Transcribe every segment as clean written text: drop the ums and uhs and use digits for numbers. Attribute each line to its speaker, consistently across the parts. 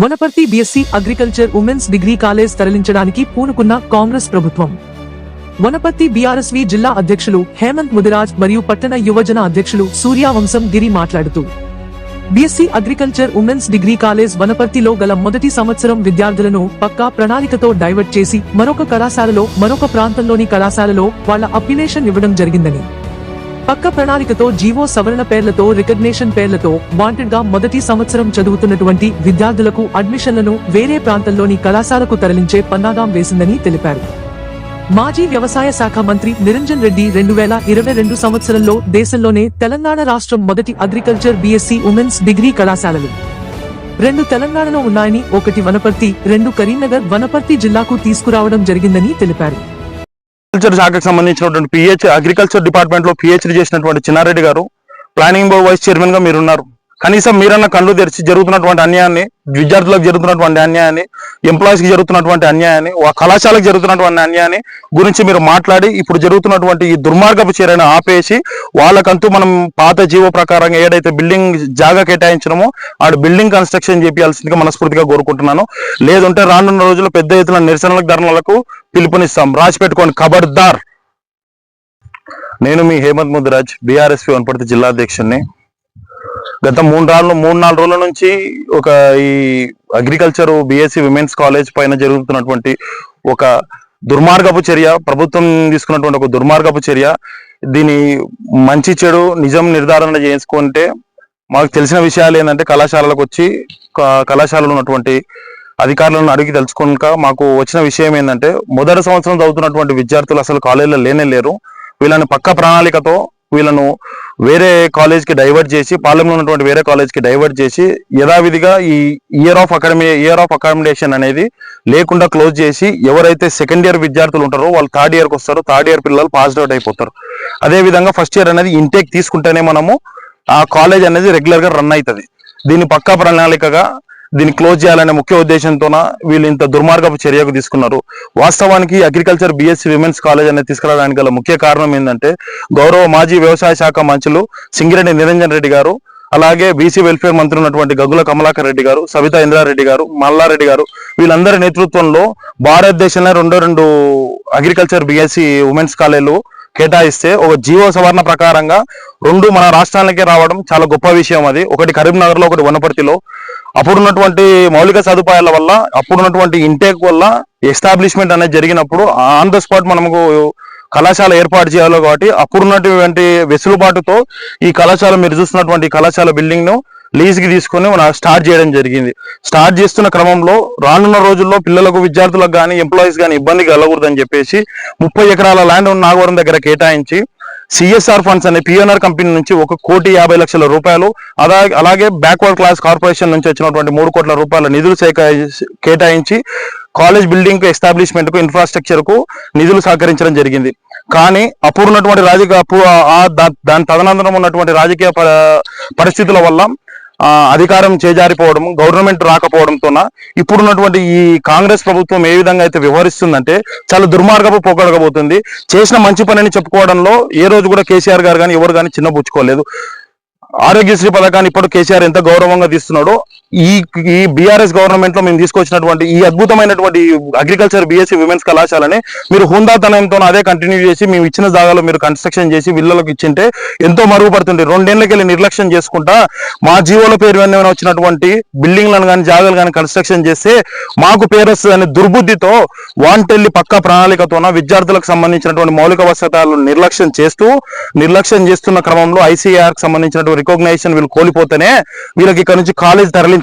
Speaker 1: Wanaparthy BSc agriculture women's degree college తరలించడానికి పూనుకున్న కాంగ్రెస్ ప్రభుత్వం. Wanaparthy BRSV జిల్లా అధ్యక్షులు హేమంత్ ముదిరాజ్ మరియు పట్టణ యువజన అధ్యక్షులు సూర్యవంశం గిరి మాట్లాడుతూ, BSc agriculture women's degree college వనపర్తిలో గల మొదటి సంవత్సరం విద్యార్థులను పక్కా ప్రణాళికతో డైవర్ట్ చేసి మరొక కళాశాలలో మరొక ప్రాంతంలోని కళాశాలలో వాళ్ల అప్లికేషన్ ఇవ్వడం జరిగిందని, పక్క ప్రణాళికతో జీవో సవరణ పేర్లతో రికగ్నేషన్ పేర్లతో వాంటెడ్ గా మొదటి సంవత్సరం చదువుతున్నటువంటి విద్యార్థులకు అడ్మిషన్లను వేరే ప్రాంతంలోని కళాశాలకు తరలించే పన్నాగం వేసిందని తెలిపారు. మాజీ వ్యవసాయ శాఖ మంత్రి నిరంజన్ రెడ్డి 2022 సంవత్సరంలో దేశంలోనే తెలంగాణ రాష్ట్రం మొదటి అగ్రికల్చర్ బీఎస్సీ ఉమెన్స్ డిగ్రీ కళాశాలలు 2 తెలంగాణలో ఉన్నాయని, 1 వనపర్తి, 2 కరీంనగర్, వనపర్తి జిల్లాకు తీసుకురావడం జరిగిందని తెలిపారు.
Speaker 2: అగ్రికల్చర్ శాఖకు సంబంధించినటువంటి అగ్రికల్చర్ డిపార్ట్మెంట్ లో పిహెచ్డి చేసినటువంటి చిన్నారెడ్డి గారు ప్లానింగ్ బోర్డ్ వైస్ చైర్మన్ గా మీరున్నారు. కనీసం మీరన్న కళ్ళు తెరిచి జరుగుతున్నటువంటి అన్యాయాన్ని, విద్యార్థులకు జరుగుతున్నటువంటి అన్యాయాన్ని, ఎంప్లాయీస్ కి జరుగుతున్నటువంటి అన్యాయాన్ని, కళాశాలకు జరుగుతున్నటువంటి అన్యాయాన్ని గురించి మీరు మాట్లాడి ఇప్పుడు జరుగుతున్నటువంటి ఈ దుర్మార్గపు చర్యను ఆపేసి వాళ్ళకంటూ మనం పాత జీవో ప్రకారంగా ఏదైతే బిల్డింగ్ జాగా కేటాయించడమో ఆ బిల్డింగ్ కన్స్ట్రక్షన్ చేయాల్సిందిగా మనస్ఫూర్తిగా కోరుకుంటున్నాను. లేదంటే రానున్న రోజుల్లో పెద్ద ఎత్తున నిరసనలకు, ధర్నాలకు పిలుపునిస్తాం. రాసి పెట్టుకోండి, ఖబర్దార్. నేను మీ హేమంత్ ముదిరాజ్, బీఆర్ఎస్పీ వనపర్తి జిల్లా అధ్యక్షుడిని. గత 3-4 రోజుల నుంచి ఈ అగ్రికల్చర్ బీఎస్సీ విమెన్స్ కాలేజ్ పైన జరుగుతున్నటువంటి ఒక దుర్మార్గపు చర్య, ప్రభుత్వం తీసుకున్నటువంటి ఒక దుర్మార్గపు చర్య. దీని మంచి చెడు నిజం నిర్ధారణ చేసుకుంటే మాకు తెలిసిన విషయాలు ఏంటంటే, కళాశాలకు వచ్చి కళాశాలలో ఉన్నటువంటి అధికారులను అడిగి తెలుసుకున్నాక మాకు వచ్చిన విషయం ఏంటంటే, మొదటి సంవత్సరం చదువుతున్నటువంటి విద్యార్థులు అసలు కాలేజీలో లేరు. వీళ్ళని పక్క ప్రణాళికతో వీళ్ళను వేరే కాలేజ్కి డైవర్ట్ చేసి, పాలెంలో ఉన్నటువంటి వేరే కాలేజ్కి డైవర్ట్ చేసి యథావిధిగా ఈ ఇయర్ ఆఫ్ అకామిడేషన్ అనేది లేకుండా క్లోజ్ చేసి, ఎవరైతే సెకండ్ ఇయర్ విద్యార్థులు ఉంటారో వాళ్ళు థర్డ్ ఇయర్కి వస్తారు, థర్డ్ ఇయర్ పిల్లలు పాస్ అవుట్ అయిపోతారు. అదేవిధంగా ఫస్ట్ ఇయర్ అనేది ఇంటేక్ తీసుకుంటేనే మనము ఆ కాలేజ్ అనేది రెగ్యులర్ గా రన్ అవుతుంది. దీన్ని పక్కా ప్రణాళికగా దీన్ని క్లోజ్ చేయాలనే ముఖ్య ఉద్దేశంతోన వీళ్ళు ఇంత దుర్మార్గపు చర్యకు తీసుకున్నారు. వాస్తవానికి అగ్రికల్చర్ బీఎస్సీ విమెన్స్ కాలేజ్ అనేది తీసుకురావడానికి గల ముఖ్య కారణం ఏంటంటే, గౌరవ మాజీ వ్యవసాయ శాఖ మంత్రులు సింగిరెడ్డి నిరంజన్ రెడ్డి గారు, అలాగే బీసీ వెల్ఫేర్ మంత్రి ఉన్నటువంటి గగ్గుల కమలాకర్ రెడ్డి గారు, సబితా ఇంద్రారెడ్డి గారు, మల్లారెడ్డి గారు, వీళ్ళందరి నేతృత్వంలో భారతదేశంలో 2 అగ్రికల్చర్ బీఎస్సీ ఉమెన్స్ కాలేజీలు కేటాయిస్తే ఒక జీవో సవరణ ప్రకారంగా 2 మన రాష్ట్రాలకే రావడం చాలా గొప్ప విషయం. అది ఒకటి కరీంనగర్ లో, ఒకటి వనపర్తిలో. అప్పుడున్నటువంటి మౌలిక సదుపాయాల వల్ల, అప్పుడున్నటువంటి ఇంటేక్ వల్ల ఎస్టాబ్లిష్మెంట్ అనేది జరిగినప్పుడు ఆన్ ద స్పాట్ మనకు కళాశాల ఏర్పాటు చేయాలి. కాబట్టి అప్పుడున్నటువంటి వెసులుబాటుతో ఈ కళాశాల, మీరు చూస్తున్నటువంటి కళాశాల బిల్డింగ్ ను లీజ్ కి తీసుకొని మనం స్టార్ట్ చేయడం జరిగింది. స్టార్ట్ చేస్తున్న క్రమంలో రానున్న రోజుల్లో పిల్లలకు, విద్యార్థులకు కానీ, ఎంప్లాయీస్ కానీ ఇబ్బంది కలగకూడదని చెప్పేసి 30 ఎకరాల ల్యాండ్ నాగవరం దగ్గర కేటాయించి సిఎస్ఆర్ ఫండ్స్ అనే పిఎన్ఆర్ కంపెనీ నుంచి 1,50,00,000 రూపాయలు, అలాగే బ్యాక్వర్డ్ క్లాస్ కార్పొరేషన్ నుంచి వచ్చినటువంటి 3 కోట్ల రూపాయల నిధులు కేటాయించి కాలేజ్ బిల్డింగ్ కు, ఎస్టాబ్లిష్మెంట్ కు, ఇన్ఫ్రాస్ట్రక్చర్ కు నిధులు సహకరించడం జరిగింది. కానీ అప్పుడున్నటువంటి దాని తదనంతరం ఉన్నటువంటి రాజకీయ పరిస్థితుల వల్ల అధికారం చేజారిపోవడం, గవర్నమెంట్ రాకపోవడంతోన ఇప్పుడున్నటువంటి ఈ కాంగ్రెస్ ప్రభుత్వం ఏ విధంగా అయితే వ్యవహరిస్తుందంటే చాలా దుర్మార్గపు పోకడగబోతుంది. చేసిన మంచి పనిని చెప్పుకోవడంలో ఏ రోజు కూడా కేసీఆర్ గారు కానీ ఎవరు కానీ చిన్నబుచ్చుకోలేదు. ఆరోగ్యశ్రీ పథకాన్ని ఇప్పుడు కేసీఆర్ ఎంత గౌరవంగా తీస్తున్నాడో, ఈ బీఆర్ఎస్ గవర్నమెంట్ లో మేము తీసుకొచ్చినటువంటి ఈ అద్భుతమైనటువంటి అగ్రికల్చర్ బీఎస్సీ విమెన్స్ కళాశాలని మీరు హుందాతనంతో అదే కంటిన్యూ చేసి, మేము ఇచ్చిన జాగాలో మీరు కన్స్ట్రక్షన్ చేసి విల్లులకు ఇచ్చింటే ఎంతో మరుగుపడుతుంది. 2 ఏళ్లకెళ్ళి నిర్లక్ష్యం చేసుకుంటా మా జీవోల పేరు ఏమైనా వచ్చినటువంటి బిల్డింగ్లను కానీ, జాగాలు కానీ కన్స్ట్రక్షన్ చేస్తే మాకు పేరు వస్తుందని దుర్బుద్ధితో వాంటెల్లి పక్క ప్రణాళికతోన విద్యార్థులకు సంబంధించినటువంటి మౌలిక వసతులను నిర్లక్ష్యం చేస్తున్న క్రమంలో ఐసీఆర్ కి సంబంధించినటువంటి రికగ్నైజేషన్ వీళ్ళు కోల్పోతేనే వీళ్ళకి ఇక్కడ నుంచి కాలేజ్ తరలించే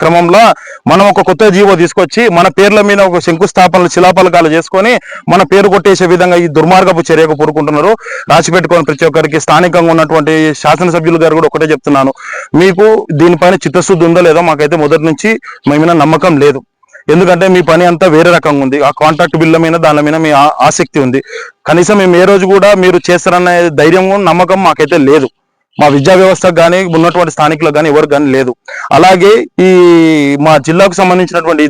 Speaker 2: క్రమంలో మనం ఒక కొత్త జీవో తీసుకొచ్చి మన పేర్ల మీద ఒక శంకుస్థాపనలు, శిలాపలకాలు చేసుకొని మన పేరు కొట్టేసే విధంగా ఈ దుర్మార్గపు చర్యకు పూనుకుంటున్నారు. రాసిపెట్టుకొని ప్రతి ఒక్కరికి, స్థానికంగా ఉన్నటువంటి శాసనసభ్యులు గారు కూడా ఒకటే చెప్తున్నాను, మీకు దీనిపైన చిత్తశుద్ధి ఉందో లేదో మాకైతే మొదటి నుంచి మేమైనా నమ్మకం లేదు. ఎందుకంటే మీ పని అంతా వేరే రకంగా ఉంది. ఆ కాంట్రాక్ట్ బిల్ల మీద, దాని మీద మీ ఆసక్తి ఉంది. కనీసం మేము ఏ రోజు కూడా మీరు చేస్తారనే ధైర్యం, నమ్మకం మాకైతే లేదు. మా విద్యా వ్యవస్థకు కానీ, ఉన్నటువంటి స్థానికులకు కానీ ఎవరికి కానీ లేదు. అలాగే ఈ మా జిల్లాకు సంబంధించినటువంటి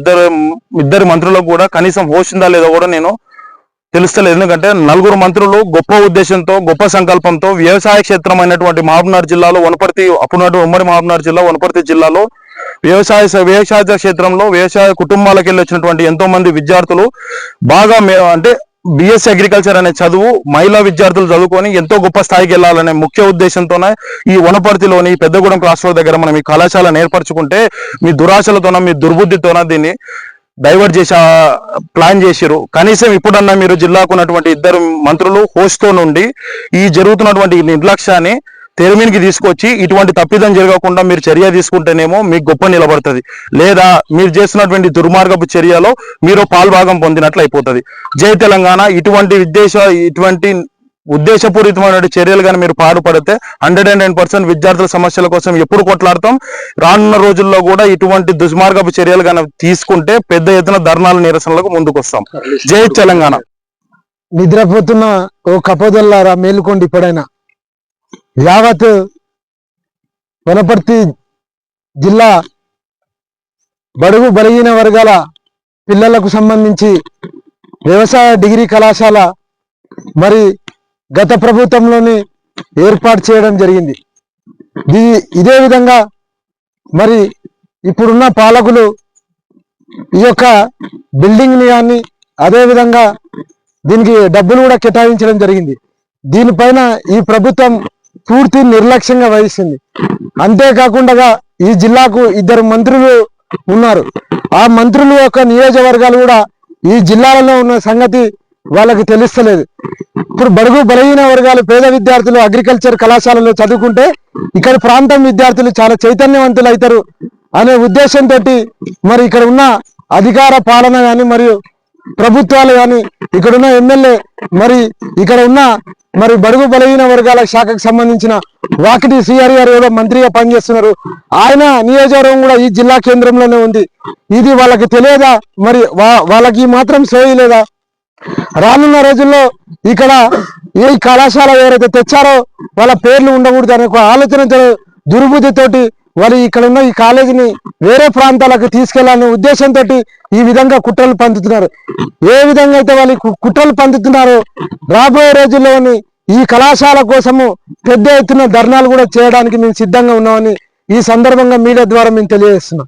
Speaker 2: ఇద్దరు మంత్రులకు కూడా కనీసం హోష్ ఉందా లేదో కూడా నేను తెలుస్తలేదు. ఎందుకంటే 4 మంత్రులు గొప్ప ఉద్దేశంతో, గొప్ప సంకల్పంతో వ్యవసాయ క్షేత్రమైనటువంటి మహబూబ్నగర్ జిల్లాలో, వనపర్తి, అప్పుడున్నటువంటి ఉమ్మడి మహబూబ్నగర్ జిల్లా, వనపర్తి జిల్లాలో వ్యవసాయ క్షేత్రంలో వ్యవసాయ కుటుంబాలకు వెళ్ళి వచ్చినటువంటి ఎంతో మంది విద్యార్థులు బాగా అంటే బిఎస్సి అగ్రికల్చర్ అనే చదువు మహిళా విద్యార్థులు చదువుకొని ఎంతో గొప్ప స్థాయికి వెళ్ళాలనే ముఖ్య ఉద్దేశంతోనే ఈ వనపర్తిలోని పెద్దగూడెం క్రాస్ రోడ్ దగ్గర మనం ఈ కళాశాలను ఏర్పరచుకుంటే మీ దురాశలతోన మీ దుర్బుద్ధితోన దీన్ని డైవర్ట్ చేసి ప్లాన్ చేసిరు. కనీసం ఇప్పుడన్నా మీరు జిల్లాకు ఉన్నటువంటి 2 మంత్రులు హోస్ట్తో నుండి ఈ జరుగుతున్నటువంటి నిర్లక్ష్యాన్ని తెరమీనికి తీసుకొచ్చి ఇటువంటి తప్పిదం జరగకుండా మీరు చర్య తీసుకుంటేనేమో మీకు గొప్ప నిలబడుతుంది, లేదా మీరు చేస్తున్నటువంటి దుర్మార్గపు చర్యలో మీరు పాల్భాగం పొందినట్లు అయిపోతుంది. జై తెలంగాణ. ఇటువంటి ఉద్దేశపూరితమైన చర్యలు కానీ మీరు పాటుపడితే 109% విద్యార్థుల సమస్యల కోసం ఎప్పుడు కొట్లాడతాం. రానున్న రోజుల్లో కూడా ఇటువంటి దుర్మార్గపు చర్యలు కానీ తీసుకుంటే పెద్ద ఎత్తున ధర్నాల నిరసనలకు ముందుకు వస్తాం. జై తెలంగాణ.
Speaker 3: నిద్రపోతున్న ఓ కపోదల్లారా మేలుకోండి. ఇప్పుడైనా యావత్ వనపర్తి జిల్లా బడుగు బలహీన వర్గాల పిల్లలకు సంబంధించి వ్యవసాయ డిగ్రీ కళాశాల మరి గత ప్రభుత్వంలోని ఏర్పాటు చేయడం జరిగింది. ఇదే విధంగా మరి ఇప్పుడున్న పాలకులు ఈ యొక్క బిల్డింగ్ని కానీ అదేవిధంగా దీనికి డబ్బులు కూడా కేటాయించడం జరిగింది. దీనిపైన ఈ ప్రభుత్వం పూర్తి నిర్లక్ష్యంగా వహిస్తుంది. అంతేకాకుండా ఈ జిల్లాకు 2 మంత్రులు ఉన్నారు. ఆ మంత్రుల యొక్క నియోజకవర్గాలు కూడా ఈ జిల్లాలలో ఉన్న సంగతి వాళ్ళకి తెలుస్తలేదు. ఇప్పుడు బడుగు బలహీన వర్గాలు పేద విద్యార్థులు అగ్రికల్చర్ కళాశాలలో చదువుకుంటే ఇక్కడ ప్రాంతం విద్యార్థులు చాలా చైతన్యవంతులు అవుతారు అనే ఉద్దేశంతో మరి ఇక్కడ ఉన్న అధికార పాలన కానీ మరియు ప్రభుత్వాలు కానీ ఇక్కడున్న ఎమ్మెల్యే మరి ఇక్కడ ఉన్న మరి బడుగు బలహీన వర్గాల శాఖకు సంబంధించిన వాకిటి శ్రీహరి గారు ఏదో మంత్రిగా పనిచేస్తున్నారు. ఆయన నియోజకవర్గం కూడా ఈ జిల్లా కేంద్రంలోనే ఉంది. ఇది వాళ్ళకి తెలియదా? మరి వాళ్ళకి మాత్రం సోయి లేదా? రానున్న రోజుల్లో ఇక్కడ ఏ కళాశాల ఎవరైతే తెచ్చారో వాళ్ళ పేర్లు ఉండకూడదు అనే ఒక ఆలోచన దుర్బుద్ధితోటి వాళ్ళు ఇక్కడ ఉన్న ఈ కాలేజీని వేరే ప్రాంతాలకు తీసుకెళ్లాలనే ఉద్దేశంతో ఈ విధంగా కుట్రలు పందుతున్నారు. ఏ విధంగా అయితే వాళ్ళు కుట్రలు పందుతున్నారో రాబోయే రోజుల్లోని ఈ కళాశాల కోసము పెద్ద ఎత్తున ధర్నాలు కూడా చేయడానికి మేము సిద్ధంగా ఉన్నామని ఈ సందర్భంగా మీడియా ద్వారా మేము తెలియజేస్తున్నాం.